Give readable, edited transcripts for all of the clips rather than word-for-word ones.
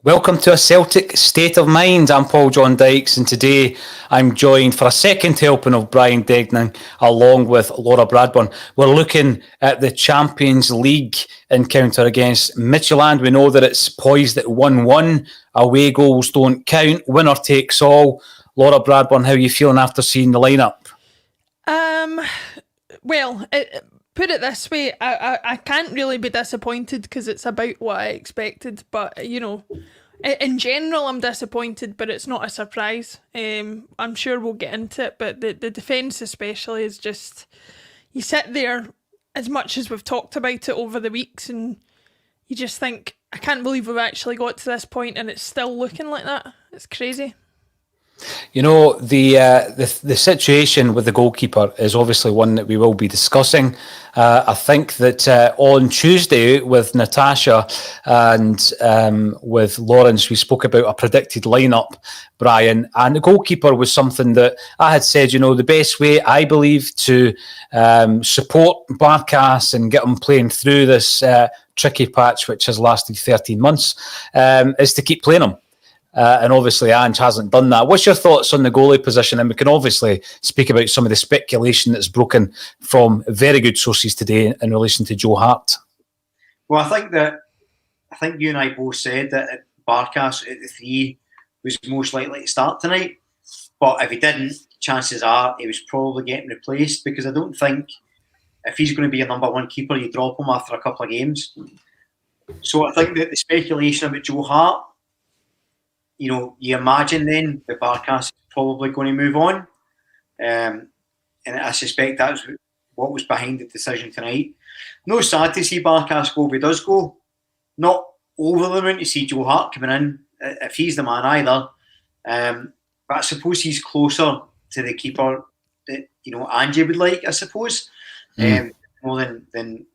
Welcome to a Celtic State of Mind. I'm Paul John Dykes, and today I'm joined for a second helping of Brian Degnan along with Laura Bradburn. We're looking at the Champions League encounter against Midtjylland. We know that it's poised at 1-1. Away goals don't count. Winner takes all. Laura Bradburn, how are you feeling after seeing the lineup? Put it this way, I can't really be disappointed because it's about what I expected. But, you know, in general, I'm disappointed, but it's not a surprise. I'm sure we'll get into it, but the defence especially is just... You sit there, as much as we've talked about it over the weeks, and you just think, I can't believe we've actually got to this point and it's still looking like that. It's crazy. You know, the situation with the goalkeeper is obviously one that we will be discussing. I think that on Tuesday with Natasha and with Lawrence, we spoke about a predicted lineup, Brian, and the goalkeeper was something that I had said, you know, the best way, I believe, to support Barkas and get him playing through this tricky patch, which has lasted 13 months, is to keep playing him. And obviously Ange hasn't done that. What's your thoughts on the goalie position? And we can obviously speak about some of the speculation that's broken from very good sources today in relation to Joe Hart. Well, I think you and I both said that Barkas at the 3 was most likely to start tonight. But if he didn't, chances are he was probably getting replaced, because I don't think if he's going to be a number one keeper, you drop him after a couple of games. So I think that the speculation about Joe Hart, you know, you imagine then that Barkas is probably going to move on. And I suspect that's what was behind the decision tonight. No sad to see Barkas go if he does go. Not over the moon to see Joe Hart coming in, if he's the man either. But I suppose he's closer to the keeper that, you know, Angie would like, I suppose. More than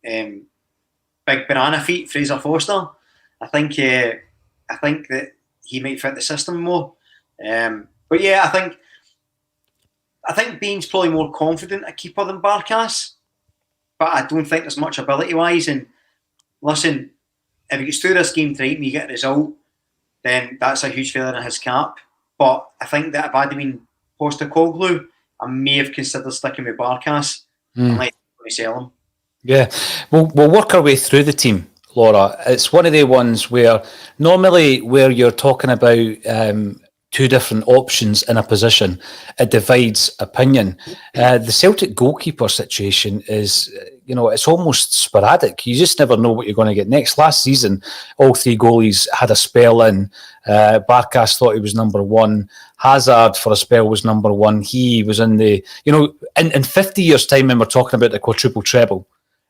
big banana feet, Fraser Foster. I think that he might fit the system more. But yeah, I think Bain's probably more confident a keeper than Barkas, but I don't think there's much ability-wise. And listen, if he gets through this game tonight and you get a result, then that's a huge feather in his cap. But I think that if I'd been Postecoglou, I may have considered sticking with Barkas unless I'm going to sell him. Yeah, we'll work our way through the team, Laura. It's one of the ones where normally where you're talking about two different options in a position, it divides opinion. The Celtic goalkeeper situation is, you know, it's almost sporadic. You just never know what you're going to get next. Last season, all 3 goalies had a spell in. Barkas thought he was number 1. Hazard for a spell was number 1. He was in the, you know, in 50 years' time when we're talking about the quadruple treble,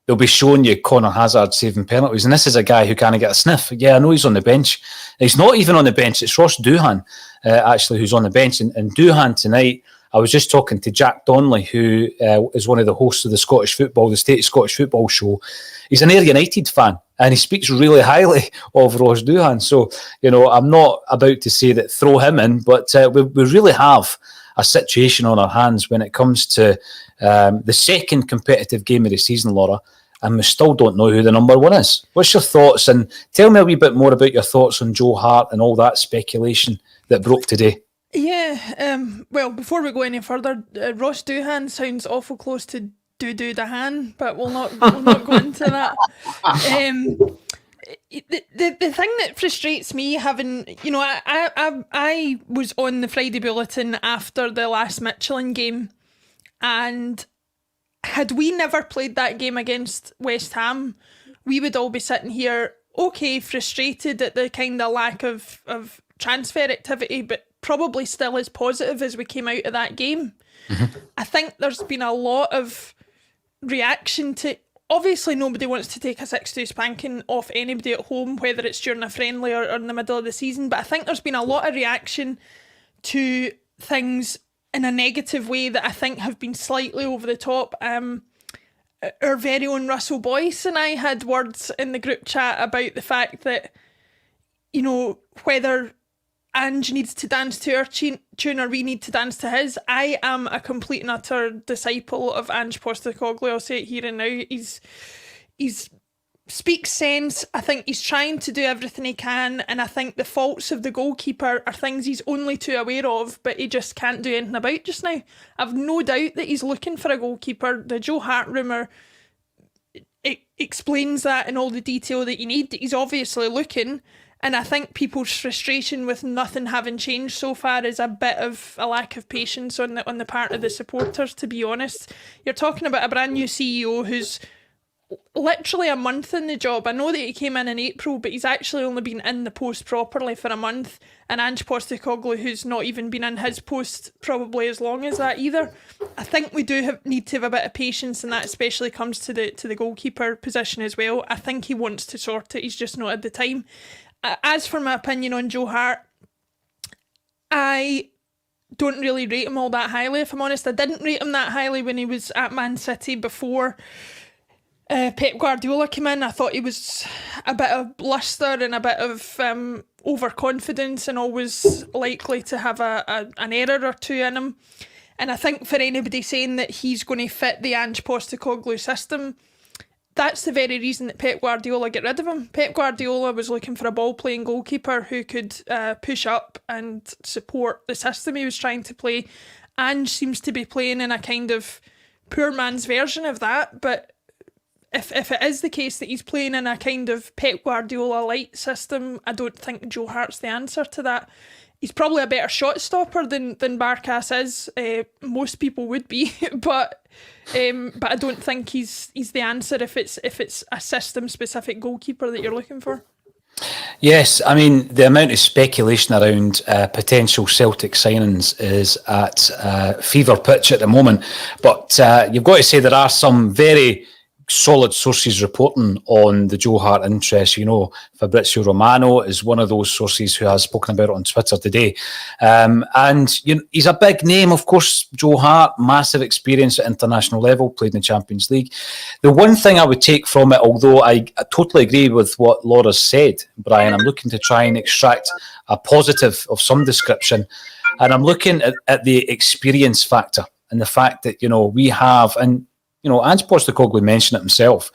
they'll be showing you Connor Hazard saving penalties. And this is a guy who can't get a sniff. Yeah, I know he's on the bench. He's not even on the bench. It's Ross Doohan, actually, who's on the bench. And Doohan tonight, I was just talking to Jack Donnelly, who is one of the hosts of the State Scottish Football show. He's an Ayr United fan, and he speaks really highly of Ross Doohan. So, you know, I'm not about to say that throw him in, but we really have a situation on our hands when it comes to the second competitive game of the season, Laura, and we still don't know who the number 1 is. What's your thoughts? And tell me a wee bit more about your thoughts on Joe Hart and all that speculation that broke today. Yeah, well, before we go any further, Ross Doohan sounds awful close to Doo Dahan, but we'll not go into that. The thing that frustrates me, having, you know, I was on the Friday Bulletin after the last Midtjylland game, and had we never played that game against West Ham, we would all be sitting here, okay, frustrated at the kind of lack of transfer activity, but probably still as positive as we came out of that game. Mm-hmm. I think there's been a lot of reaction to... Obviously, nobody wants to take a 6-2 spanking off anybody at home, whether it's during a friendly or in the middle of the season, but I think there's been a lot of reaction to things in a negative way that I think have been slightly over the top. Our very own Russell Boyce and I had words in the group chat about the fact that, you know, whether Ange needs to dance to our tune or we need to dance to his. I am a complete and utter disciple of Ange Postecoglou. I'll say it here and now. He's speaks sense. I think he's trying to do everything he can, and I think the faults of the goalkeeper are things he's only too aware of, but he just can't do anything about just now. I've no doubt that he's looking for a goalkeeper. The Joe Hart rumour, it explains that in all the detail that you need. He's obviously looking, and I think people's frustration with nothing having changed so far is a bit of a lack of patience on the part of the supporters, to be honest. You're talking about a brand new CEO who's literally a month in the job. I know that he came in April, but he's actually only been in the post properly for a month. And Ange Postecoglou, who's not even been in his post probably as long as that either. I think we do need to have a bit of patience, and that especially comes to the goalkeeper position as well. I think he wants to sort it. He's just not at the time. As for my opinion on Joe Hart, I don't really rate him all that highly, if I'm honest. I didn't rate him that highly when he was at Man City before Pep Guardiola came in. I thought he was a bit of bluster and a bit of overconfidence, and always likely to have an error or two in him. And I think for anybody saying that he's going to fit the Ange Postecoglou system, that's the very reason that Pep Guardiola got rid of him. Pep Guardiola was looking for a ball-playing goalkeeper who could push up and support the system he was trying to play. Ange seems to be playing in a kind of poor man's version of that, but if it is the case that he's playing in a kind of Pep Guardiola light system, I don't think Joe Hart's the answer to that. He's probably a better shot stopper than Barkas is. Most people would be, but I don't think he's the answer if it's a system specific goalkeeper that you're looking for. Yes, I mean, the amount of speculation around potential Celtic signings is at fever pitch at the moment, but you've got to say there are some very solid sources reporting on the Joe Hart interest. You know, Fabrizio Romano is one of those sources who has spoken about it on Twitter today. And you know, he's a big name, of course, Joe Hart, massive experience at international level, played in the Champions League. The one thing I would take from it, although I totally agree with what Laura's said, Brian, I'm looking to try and extract a positive of some description. And I'm looking at the experience factor and the fact that, you know, we have, and you know, Ange Postecoglou mentioned it himself,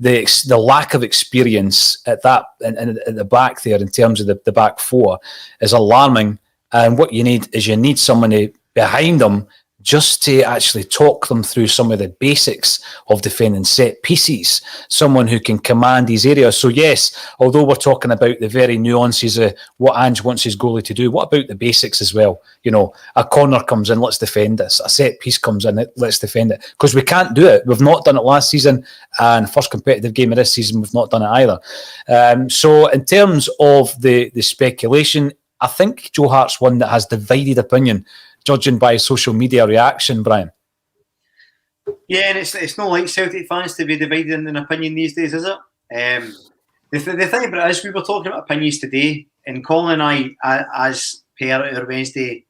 the lack of experience at that and at the back there in terms of the back four is alarming. And what you need is someone behind them just to actually talk them through some of the basics of defending set pieces, someone who can command these areas. So yes, although we're talking about the very nuances of what Ange wants his goalie to do, what about the basics as well? You know, a corner comes in, let's defend this. A set piece comes in, let's defend it. Because we can't do it. We've not done it last season, and first competitive game of this season, we've not done it either. So in terms of the speculation, I think Joe Hart's one that has divided opinion, judging by social media reaction, Brian. Yeah, and it's not like Celtic fans to be divided in an opinion these days, is it? The thing about it is, we were talking about opinions today, and Colin and I, as per our Wednesday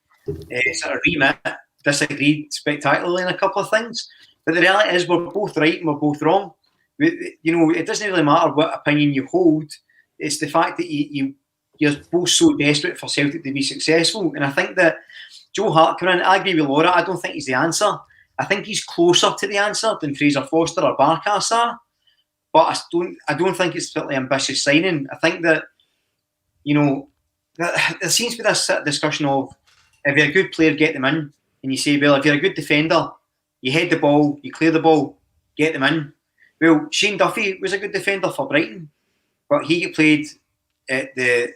sort of remit, disagreed spectacularly in a couple of things. But the reality is, we're both right and we're both wrong. You know, it doesn't really matter what opinion you hold. It's the fact that you're both so desperate for Celtic to be successful. And I think that Joe Hart coming in, I agree with Laura, I don't think he's the answer. I think he's closer to the answer than Fraser Foster or Barkas are. But I don't think it's a particularly ambitious signing. I think that, you know, there seems to be this discussion of, if you're a good player, get them in. And you say, well, if you're a good defender, you head the ball, you clear the ball, get them in. Well, Shane Duffy was a good defender for Brighton, but he played at the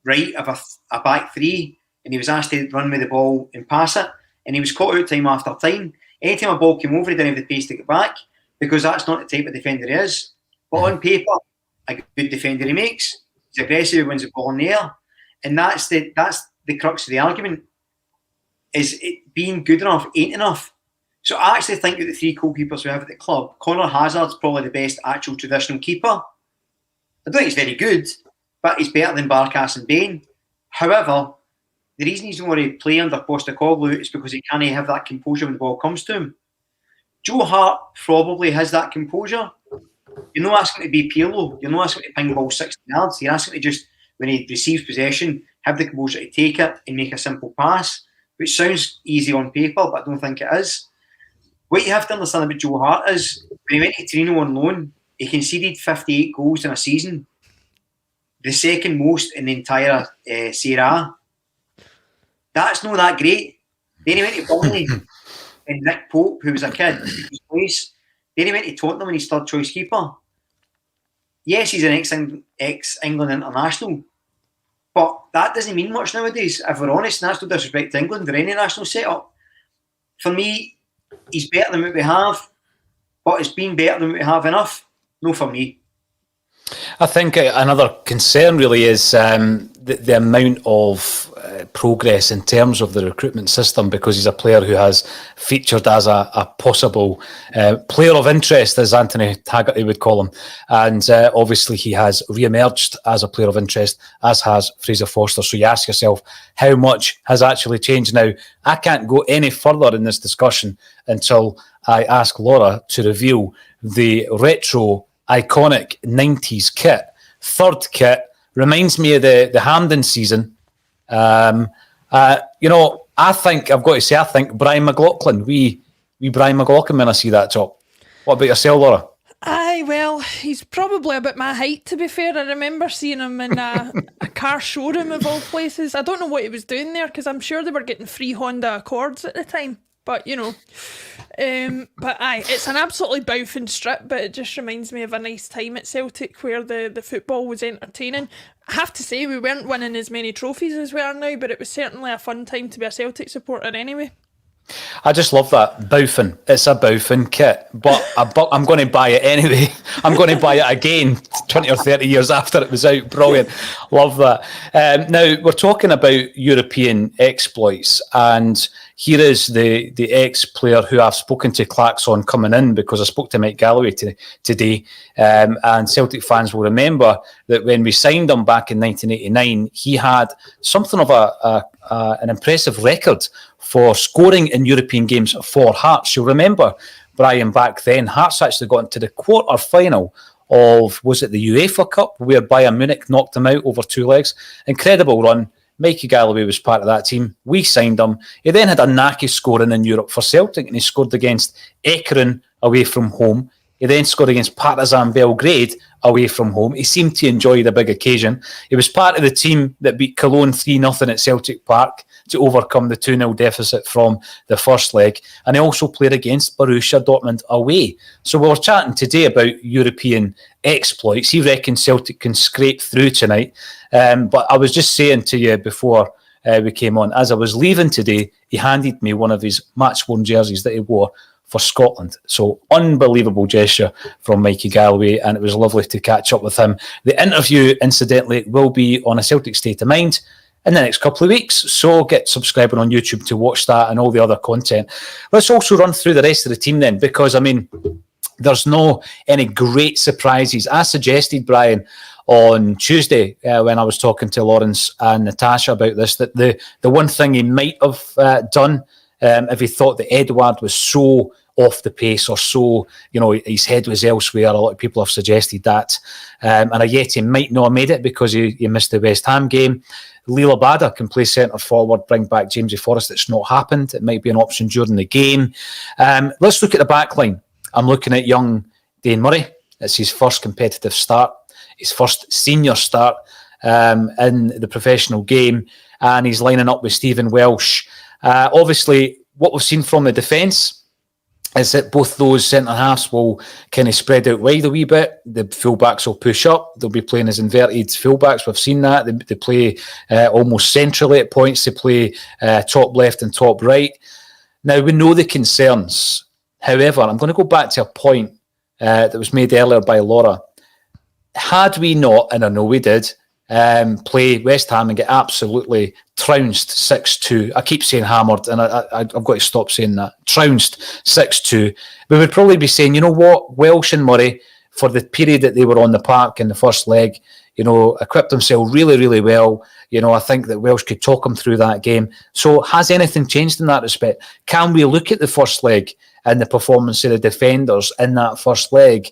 right of a back three, and he was asked to run with the ball and pass it, and he was caught out time after time. Anytime a ball came over, he didn't have the pace to get back, because that's not the type of defender he is. But on paper, a good defender he makes. He's aggressive, he wins the ball in the air. And that's the crux of the argument, is it being good enough ain't enough. So I actually think that the three goalkeepers we have at the club, Conor Hazard's probably the best actual traditional keeper. I don't think he's very good, but he's better than Barkas and Bain. However, the reason he's not going to play under Postecoglou is because he can't have that composure when the ball comes to him. Joe Hart probably has that composure. You're not asking to be Pirlo. You're not asking to ping the ball 60 yards. You're asking to just, when he receives possession, have the composure to take it and make a simple pass, which sounds easy on paper, but I don't think it is. What you have to understand about Joe Hart is, when he went to Torino on loan, he conceded 58 goals in a season, the second most in the entire Serie A. That's not that great. Then he went to Burnley and Nick Pope, who was a kid, in his place. Then he went to Tottenham and he's third choice keeper. Yes, he's an ex-England international, but that doesn't mean much nowadays. If we're honest, and that's no disrespect to England or any national setup. For me, he's better than what we have, but it's been better than what we have enough. No, for me. I think another concern really is the amount of progress in terms of the recruitment system, because he's a player who has featured as a possible player of interest, as Anthony Haggerty would call him. And obviously he has re-emerged as a player of interest, as has Fraser Forster. So you ask yourself, how much has actually changed now? I can't go any further in this discussion until I ask Laura to reveal the retro iconic 90s kit. Third kit reminds me of the Hampden season. I think Brian McLaughlin, we Brian McLaughlin when I see that top. What about yourself, Laura? Aye, well, he's probably about my height, to be fair. I remember seeing him in a car showroom of all places. I don't know what he was doing there, because I'm sure they were getting free Honda Accords at the time. But, but aye, it's an absolutely bouffing strip, but it just reminds me of a nice time at Celtic where the football was entertaining. I have to say, we weren't winning as many trophies as we are now, but it was certainly a fun time to be a Celtic supporter anyway. I just love that. Bouffin. It's a Bouffin kit, but I'm going to buy it anyway. I'm going to buy it again 20 or 30 years after it was out. Brilliant. Love that. Now, we're talking about European exploits, and here is the ex-player who I've spoken to, Claxon, coming in, because I spoke to Mike Galloway today, and Celtic fans will remember that when we signed him back in 1989, he had something of an impressive record for scoring in European games for Hart. You'll remember, Brian, back then, Hearts actually got into the quarter-final of, was it the UEFA Cup, where Bayern Munich knocked them out over two legs. Incredible run. Mikey Galloway was part of that team. We signed him. He then had a knack of scoring in Europe for Celtic, and he scored against Ekeren away from home. He then scored against Partizan Belgrade away from home. He seemed to enjoy the big occasion. He was part of the team that beat Cologne 3-0 at Celtic Park to overcome the 2-0 deficit from the first leg. And he also played against Borussia Dortmund away. So we were chatting today about European exploits. He reckons Celtic can scrape through tonight. But I was just saying to you before we came on, as I was leaving today, he handed me one of his match-worn jerseys that he wore for Scotland. So unbelievable gesture from Mikey Galloway, and it was lovely to catch up with him. The interview, incidentally, will be on A Celtic State of Mind in the next couple of weeks, so get subscribing on YouTube to watch that and all the other content. Let's also run through the rest of the team then, because, I mean, there's no any great surprises. I suggested, Brian, on Tuesday when I was talking to Lawrence and Natasha about this, that the one thing he might have done if he thought that Edouard was so off the pace, or so, his head was elsewhere. A lot of people have suggested that. And yet he might not have made it because he missed the West Ham game. Leela Bada can play centre forward, bring back Jamesy Forrest. It's not happened. It might be an option during the game. Let's look at the back line. I'm looking at young Dane Murray. It's his first competitive start, his first senior start in the professional game, and he's lining up with Stephen Welsh. Obviously, what we've seen from the defence is that both those centre-halves will kind of spread out wide a wee bit. The full-backs will push up. They'll be playing as inverted full-backs. We've seen that. They play almost centrally at points. They play top left and top right. Now, we know the concerns. However, I'm going to go back to a point that was made earlier by Laura. Had we not, and I know we did, play West Ham and get absolutely trounced 6-2. I keep saying hammered, and I've got to stop saying that. Trounced 6-2. We would probably be saying, you know what, Welsh and Murray, for the period that they were on the park in the first leg, equipped themselves really, really well. I think that Welsh could talk them through that game. So has anything changed in that respect? Can we look at the first leg and the performance of the defenders in that first leg,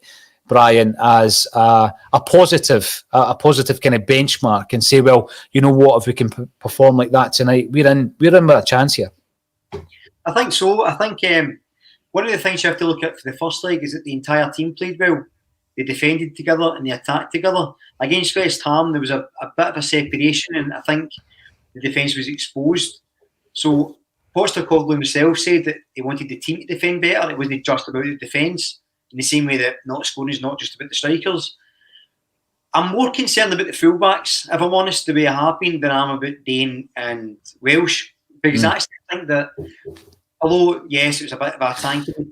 Brian, as a positive kind of benchmark, and say, well, you know what, if we can perform like that tonight, we're in with a chance here? I think so. I think one of the things you have to look at for the first leg is that the entire team played well. they defended together and they attacked together. Against West Ham, there was a bit of a separation, and I think the defence was exposed. So Postecoglou himself said that he wanted the team to defend better. It wasn't just about the defence, in the same way that not scoring is not just about the strikers. I'm more concerned about the fullbacks, if I'm honest, the way I have been, than I am about Dane and Welsh. Because I actually think that, although, yes, it was a bit of a thank you book,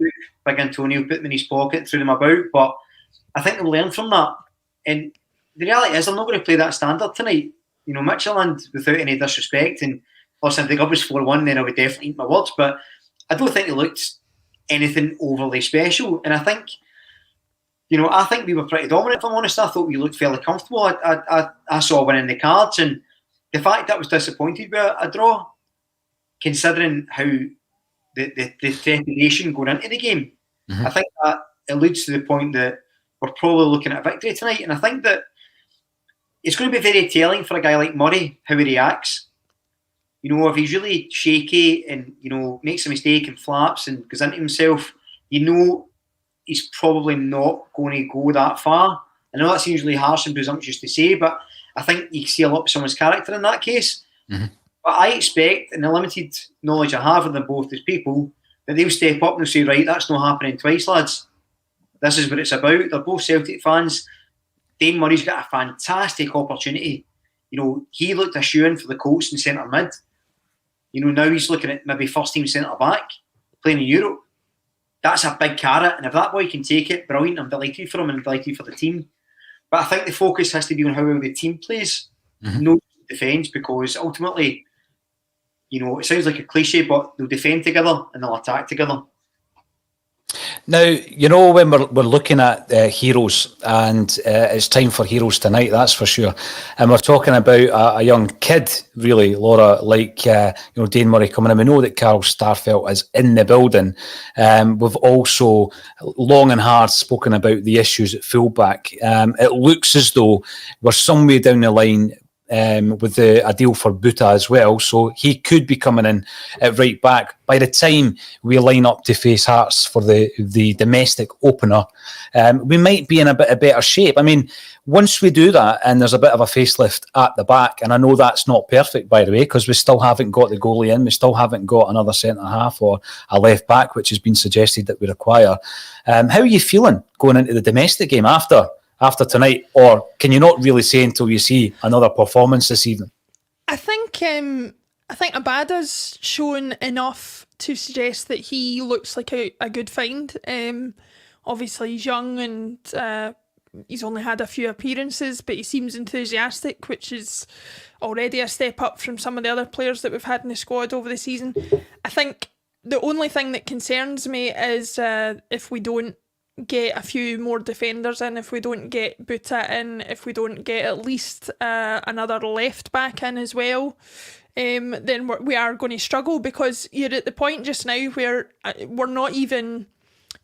Big Antonio put them in his pocket, threw them about, but I think they'll learn from that. And the reality is, I'm not going to play that standard tonight. You know, Midtjylland, without any disrespect, and listen, if the club was 4-1, then I would definitely eat my words, but I don't think it looked anything overly special. And I think, you know, I think we were pretty dominant, if I'm honest. I thought we looked fairly comfortable. I saw one in the cards, and the fact that I was disappointed with a draw, considering how the trepidation going into the game, I think that alludes to the point that we're probably looking at a victory tonight. And I think that it's going to be very telling for a guy like Murray how he reacts. You know, if he's really shaky and, you know, makes a mistake and flaps and goes into himself, you know he's probably not going to go that far. I know that's usually harsh and presumptuous to say, but I think you can see a lot of someone's character in that case. But I expect, in the limited knowledge I have of them both as people, that they'll step up and they'll say, right, that's not happening twice, lads. This is what it's about. They're both Celtic fans. Dane Murray's got a fantastic opportunity. You know, he looked a shoe-in for the Colts in centre mid. You know, now he's looking at maybe first team centre back, playing in Europe. That's a big carrot, and if that boy can take it, brilliant. I'm delighted for him and delighted for the team. But I think the focus has to be on how well the team plays, no defence, because ultimately, you know, it sounds like a cliche, but they'll defend together and they'll attack together. Now, you know, when we're looking at heroes, and it's time for heroes tonight, that's for sure. And we're talking about a young kid, really, Laura, like, you know, Dane Murray coming in. We know that Carl Starfelt is in the building. We've also long and hard spoken about the issues at fullback. It looks as though we're some way down the line with a deal for Buta as well, so he could be coming in at right back by the time we line up to face Hearts for the domestic opener. We might be in a bit of better shape. I mean, once we do that and there's a bit of a facelift at the back, and I know that's not perfect, by the way, because we still haven't got the goalie in, we still haven't got another centre half or a left back, which has been suggested that we require. How are you feeling going into the domestic game after tonight, or can you not really say until you see another performance this evening? I think Abada's shown enough to suggest that he looks like a good find. Obviously he's young and he's only had a few appearances, but he seems enthusiastic, which is already a step up from some of the other players that we've had in the squad over the season. I think the only thing that concerns me is if we don't get a few more defenders in, if we don't get Buta in, if we don't get at least another left back in as well, then we are going to struggle, because you're at the point just now where we're not even,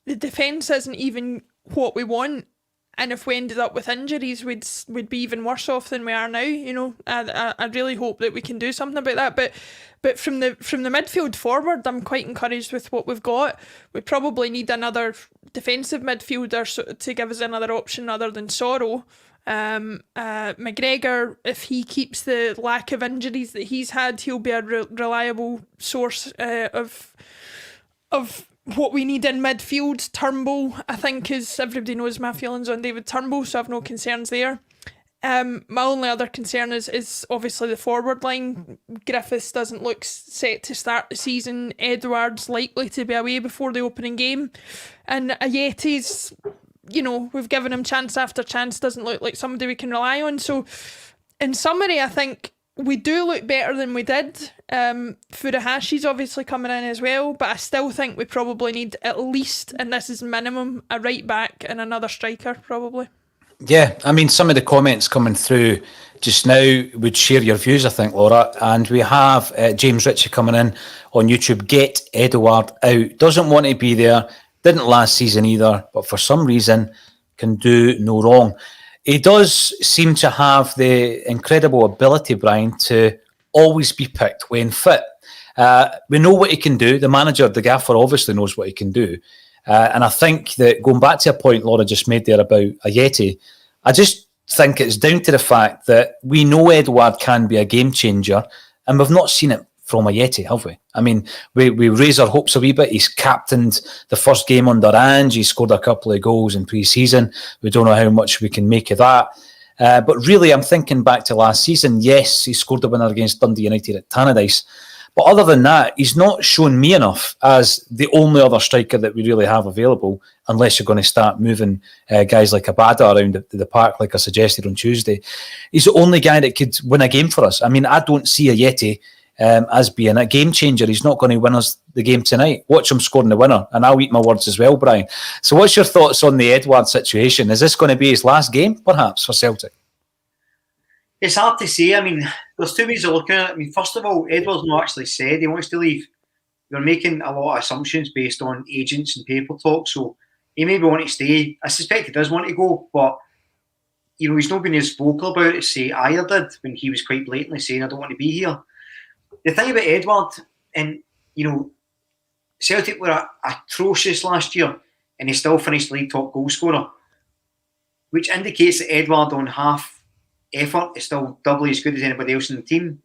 the defence isn't even what we want, and if we ended up with injuries, we'd be even worse off than we are now. You know, I really hope that we can do something about that. But from the midfield forward, I'm quite encouraged with what we've got. We probably need another defensive midfielder to give us another option other than Sorrow. McGregor, if he keeps the lack of injuries that he's had, he'll be a reliable source of what we need in midfield. Turnbull, I think, is, everybody knows my feelings on David Turnbull, so I've no concerns there. My only other concern is obviously the forward line. Griffiths doesn't look set to start the season. Edwards likely to be away before the opening game, and Ayete's, you know, we've given him chance after chance, doesn't look like somebody we can rely on. So in summary, I think we do look better than we did. Furahashi's obviously coming in as well, but I still think we probably need at least, and this is minimum, a right back and another striker probably. Yeah, I mean, some of the comments coming through just now would share your views, I think, Laura. And we have James Ritchie coming in on YouTube. Get Edouard out. Doesn't want to be there. Didn't last season either, but for some reason can do no wrong. He does seem to have the incredible ability, Brian, to always be picked when fit. We know what he can do. The manager, the gaffer, obviously knows what he can do. And I think that going back to a point Laura just made there about Ajeti, I just think it's down to the fact that we know Edouard can be a game changer, and we've not seen it from Ajeti, have we? I mean, we raise our hopes a wee bit. He's captained the first game under Ange. He scored a couple of goals in pre-season. We don't know how much we can make of that. But really, I'm thinking back to last season. Yes, he scored the winner against Dundee United at Tannadice. But other than that, he's not shown me enough as the only other striker that we really have available, unless you're going to start moving guys like Abada around the park, like I suggested on Tuesday. He's the only guy that could win a game for us. I mean, I don't see Ajeti as being a game changer. He's not going to win us the game tonight. Watch him scoring the winner, and I'll eat my words as well, Brian. So what's your thoughts on the Edouard situation? Is this going to be his last game, perhaps, for Celtic? It's hard to say. I mean, there's two ways of looking at it. I mean, first of all, Edouard's not actually said he wants to leave. You're making a lot of assumptions based on agents and paper talk, so he maybe want to stay. I suspect he does want to go, but he's not been as vocal about it as, say, Ayer did when he was quite blatantly saying, I don't want to be here. The thing about Edouard, and Celtic were atrocious last year, and he still finished league top goal scorer, which indicates that Edouard on half effort is still doubly as good as anybody else in the team.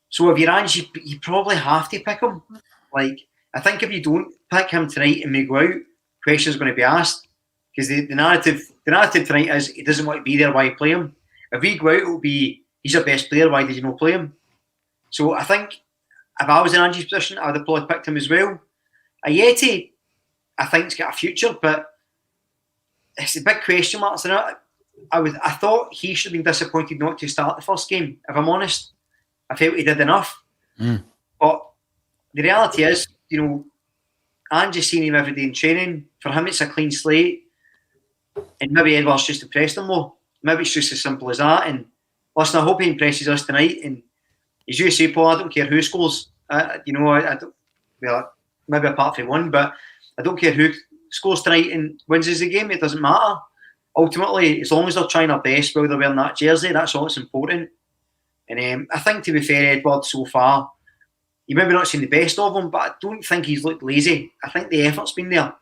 So if you're Ange, you probably have to pick him. Like, I think if you don't pick him tonight and we go out, questions are going to be asked, because the narrative tonight is he doesn't want to be there. Why you play him? If we go out, it'll be he's our best player. Why did you not play him? So I think if I was in Ange's position, I would have probably picked him as well. Ajeti, I think, has got a future, but it's a big question marks in it. I thought he should have been disappointed not to start the first game, if I'm honest. I felt he did enough. But the reality is, Ange has seen him every day in training. For him, it's a clean slate. And maybe Edouard's just impressed him more. Maybe it's just as simple as that. And listen, I hope he impresses us tonight. And as you say, Paul, I don't care who scores. I don't, well, maybe apart from one, but I don't care who scores tonight and wins us the game. It doesn't matter. Ultimately, as long as they're trying their best while they're wearing that jersey, that's all that's important. And I think, to be fair, Edouard, so far, you maybe not seen the best of him, but I don't think he's looked lazy. I think the effort's been there.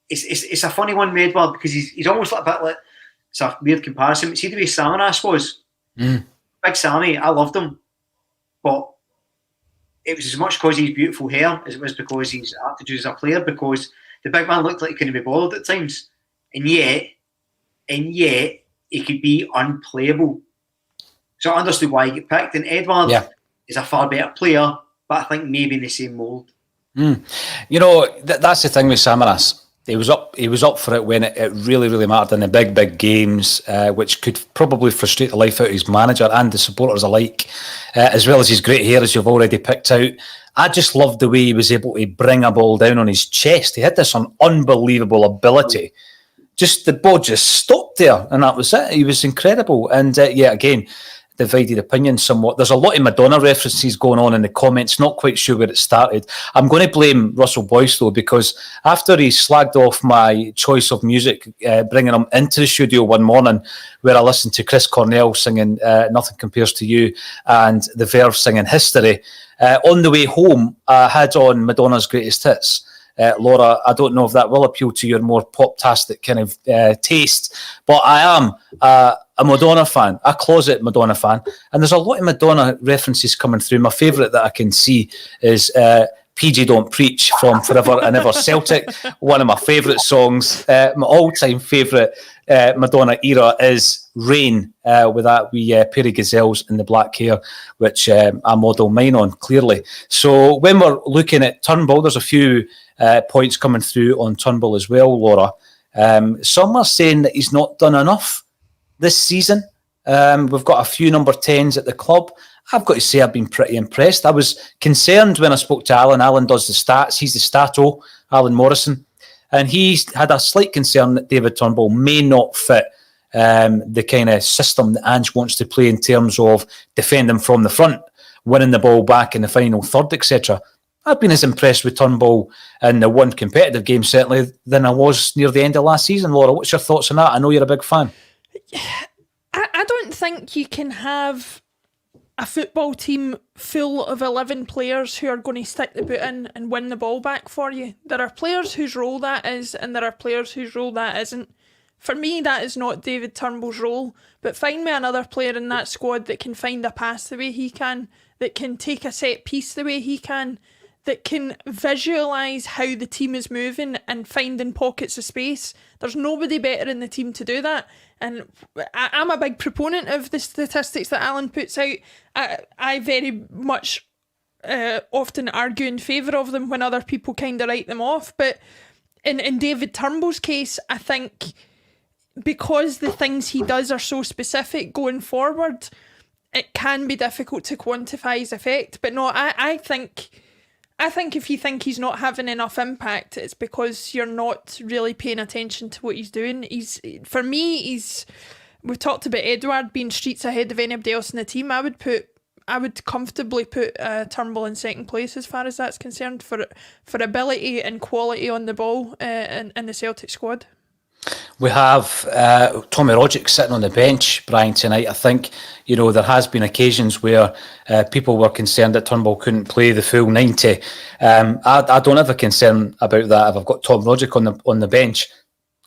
It's a funny one, Edouard, because he's almost like a bit like, it's a weird comparison. See the way Samaras was? Big Sammy, I loved him. But it was as much because he's beautiful hair as it was because he's aptitude as a player, because the big man looked like he couldn't be bothered at times. And yet, he could be unplayable. So I understood why he got picked. And Edouard is a far better player, but I think maybe in the same mould. That's the thing with Samaras. He was up for it when it really, really mattered in the big games, which could probably frustrate the life out of his manager and the supporters alike, as well as his great hair, as you've already picked out. I just loved the way he was able to bring a ball down on his chest. He had this unbelievable ability. Just the ball just stopped there, and that was it. He was incredible. And again, divided opinion somewhat. There's a lot of Madonna references going on in the comments, not quite sure where it started. I'm going to blame Russell Boyce, though, because after he slagged off my choice of music, bringing him into the studio one morning, where I listened to Chris Cornell singing Nothing Compares to You and The Verve singing History, on the way home, I had on Madonna's Greatest Hits. Laura, I don't know if that will appeal to your more pop-tastic kind of taste, but I am a Madonna fan, a closet Madonna fan, and there's a lot of Madonna references coming through. My favourite that I can see is PG Don't Preach from Forever and Ever Celtic, one of my favourite songs. My all-time favourite Madonna era is Rain, with that wee pair of gazelles in the black hair, which I model mine on, clearly. So when we're looking at Turnbull, there's a few points coming through on Turnbull as well, Laura. Some are saying that he's not done enough this season. We've got a few number 10s at the club. I've got to say I've been pretty impressed. I was concerned when I spoke to Alan. Alan does the stats. He's the stato, Alan Morrison. And he's had a slight concern that David Turnbull may not fit the kind of system that Ange wants to play in terms of defending from the front, winning the ball back in the final third, etc. I've been as impressed with Turnbull in the one competitive game, certainly, than I was near the end of last season. Laura, what's your thoughts on that? I know you're a big fan. I don't think you can have a football team full of 11 players who are going to stick the boot in and win the ball back for you. There are players whose role that is, and there are players whose role that isn't. For me, that is not David Turnbull's role, but find me another player in that squad that can find a pass the way he can, that can take a set piece the way he can, that can visualise how the team is moving and finding pockets of space. There's nobody better in the team to do that. And I'm a big proponent of the statistics that Alan puts out. I very much often argue in favour of them when other people kind of write them off. But in David Turnbull's case, I think because the things he does are so specific going forward, it can be difficult to quantify his effect. But no, I think if you think he's not having enough impact, it's because you're not really paying attention to what he's doing. For me, we've talked about Edouard being streets ahead of anybody else in the team. I would comfortably put Turnbull in second place as far as that's concerned for ability and quality on the ball in the Celtic squad. We have Tommy Rogic sitting on the bench, Brian, tonight. I think, there has been occasions where people were concerned that Turnbull couldn't play the full 90. I don't have a concern about that if I've got Tom Rogic on the bench.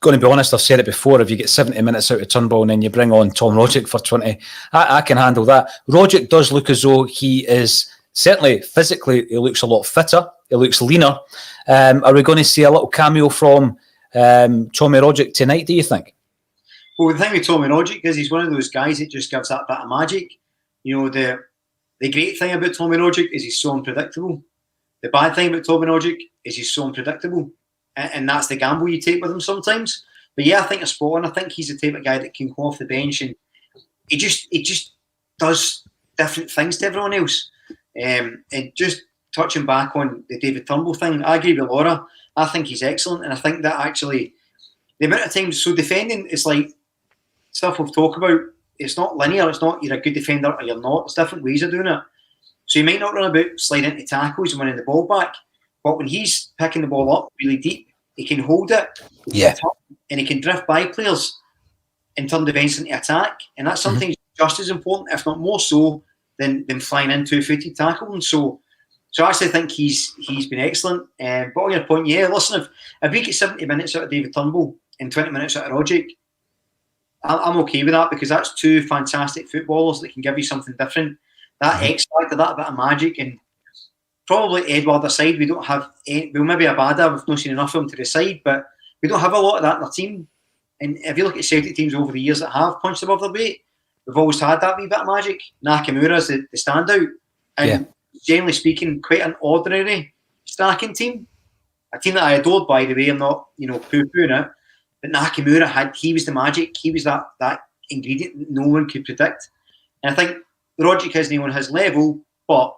Going to be honest, I've said it before, if you get 70 minutes out of Turnbull and then you bring on Tom Rogic for 20, I can handle that. Rogic does look as though he is, certainly physically, he looks a lot fitter, he looks leaner. Are we going to see a little cameo from Tommy Rogic tonight, do you think? Well, the thing with Tommy Rogic is he's one of those guys that just gives that bit of magic. The great thing about Tommy Rogic is he's so unpredictable. The bad thing about Tommy Rogic is he's so unpredictable. And that's the gamble you take with him sometimes. But yeah, I think it's spot on. I think he's the type of guy that can go off the bench and he just does different things to everyone else. And just touching back on the David Turnbull thing, I agree with Laura. I think he's excellent, and I think that actually the amount of times, so defending is like stuff we've talked about, it's not linear, it's not you're a good defender or you're not, it's different ways of doing it. So you might not run about sliding into tackles and winning the ball back, but when he's picking the ball up really deep, he can hold it, and he can drift by players and turn defence into attack, and that's something just as important, if not more so, than flying into a footed tackle. And so I actually think he's been excellent. But on your point, yeah, listen, if we get 70 minutes out of David Turnbull and 20 minutes out of Rogic, I'm okay with that, because that's two fantastic footballers that can give you something different. That X factor, that bit of magic, and probably Edouard aside, we don't have. Well, maybe Abada, we've not seen enough of him to the side, but we don't have a lot of that in our team. And if you look at Celtic teams over the years that have punched above their weight, we've always had that wee bit of magic. Nakamura's the standout, and generally speaking, quite an ordinary striking team. A team that I adored, by the way. I'm not, poo-pooing it, but Nakamura he was the magic. He was that ingredient that no one could predict. And I think Rogic isn't on his level, but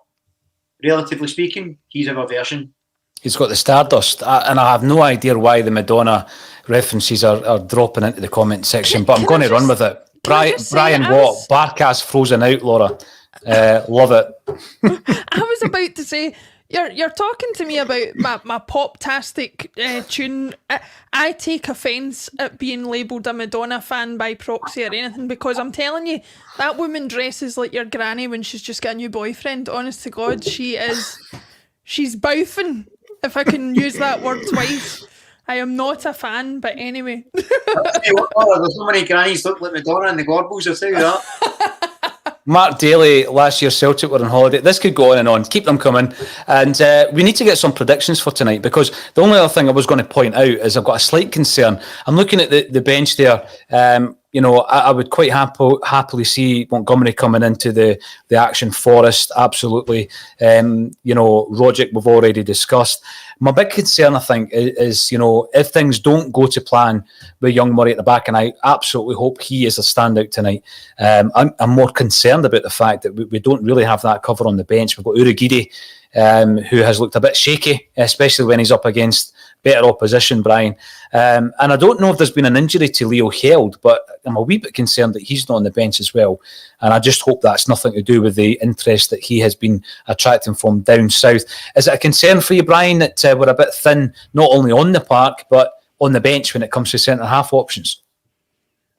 relatively speaking, he's of a version. He's got the stardust, and I have no idea why the Madonna references are dropping into the comment section, but I'm going to run with it. Brian Watt, Barkas frozen out, Laura. Love it. I was about to say, you're talking to me about my pop-tastic tune. I take offence at being labelled a Madonna fan by proxy or anything, because I'm telling you, that woman dresses like your granny when she's just got a new boyfriend. Honest to God, she's bouffing, if I can use that word twice. I am not a fan, but anyway. There's so many grannies look like Madonna in the Gorbals, I'll tell you that. Mark Daly, last year Celtic were on holiday. This could go on and on. Keep them coming. And we need to get some predictions for tonight, because the only other thing I was going to point out is I've got a slight concern. I'm looking at the bench there. I would quite happily see Montgomery coming into the action. Forrest, absolutely. Rogic, we've already discussed. My big concern, I think, is if things don't go to plan with young Murray at the back, and I absolutely hope he is a standout tonight. I'm more concerned about the fact that we don't really have that cover on the bench. We've got Urhoghide, who has looked a bit shaky, especially when he's up against better opposition, Brian. And I don't know if there's been an injury to Leo Held, but I'm a wee bit concerned that he's not on the bench as well. And I just hope that's nothing to do with the interest that he has been attracting from down south. Is it a concern for you, Brian, that we're a bit thin, not only on the park, but on the bench when it comes to centre-half options?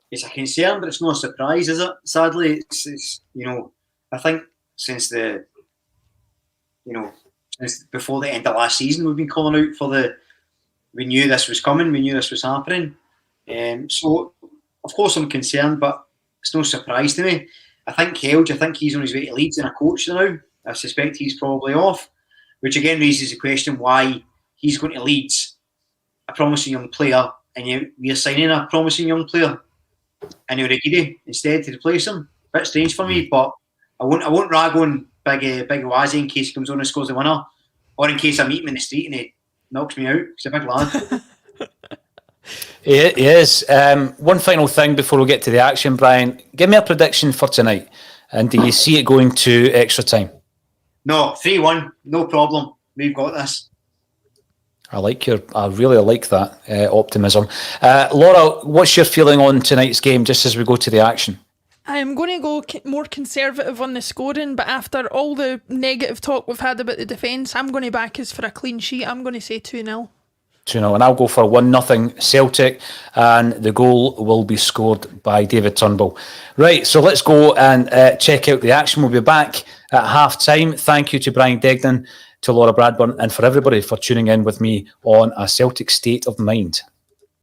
It's a concern, but it's not a surprise, is it? Sadly, it's I think since the, since before the end of last season. We've been calling out for we knew this was coming, we knew this was happening. So, of course, I'm concerned, but it's no surprise to me. I think he's on his way to Leeds and a coach now. I suspect he's probably off, which again raises the question why he's going to Leeds, a promising young player, and we're signing a promising young player, and Origi instead to replace him. A bit strange for me, but I won't rag on Big Wazzy in case he comes on and scores the winner, or in case I meet him in the street and he knocks me out. He's a big lad. He is. One final thing before we get to the action, Brian. Give me a prediction for tonight, and do you see it going to extra time? No, 3-1, no problem. We've got this. I really like that optimism. Laura, what's your feeling on tonight's game, just as we go to the action? I'm going to go more conservative on the scoring, but after all the negative talk we've had about the defence, I'm going to back us for a clean sheet. I'm going to say 2-0. 2-0, and I'll go for 1-0 Celtic, and the goal will be scored by David Turnbull. Right, so let's go and check out the action. We'll be back at half-time. Thank you to Brian Degnan, to Laura Bradburn, and for everybody for tuning in with me on A Celtic State of Mind.